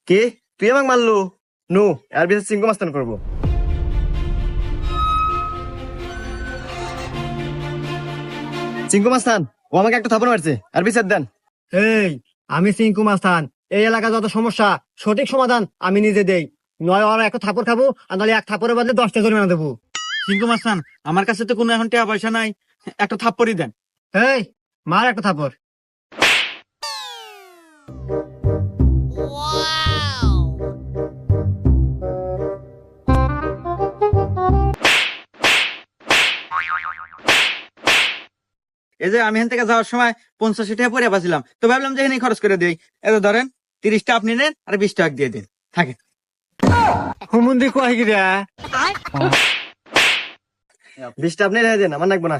কে তুই আমাকে মারলু? নু আর বিশেষ চিঙ্কু মাস্তান করবো। চিঙ্কু মাস্তান ও আমাকে একটা থাপড় মারছে, আর বিচার দেন। এই, আমি সিংকু মাস্তান। এই এলাকার যত সমস্যা সঠিক সমাধান আমি নিজে দেই। নয় ওরা একটা থাপড় খাবো, আর নাহলে এক থাপড়ের বদলে 10টা জরিমানা দেবো। সিংকু মাস্তান, আমার কাছে তো কোনো এখন টাকা পয়সা নাই, একটা থাপ্পড়ই দেন। এই, মার একটা থাপড়। এই যে আমি এখান থেকে যাওয়ার সময় 50 টাকা পরে পাচ্ছিলাম, তো ভাবলাম যে এখানে খরচ করে দিই। এত ধরেন 30টা আপনি নেন আর 20 টাকা দিয়ে দিন, থাকে। হুমুন্দি কয় গিরা? 20টা আপনি রেখে দেন, আমার লাগবো না।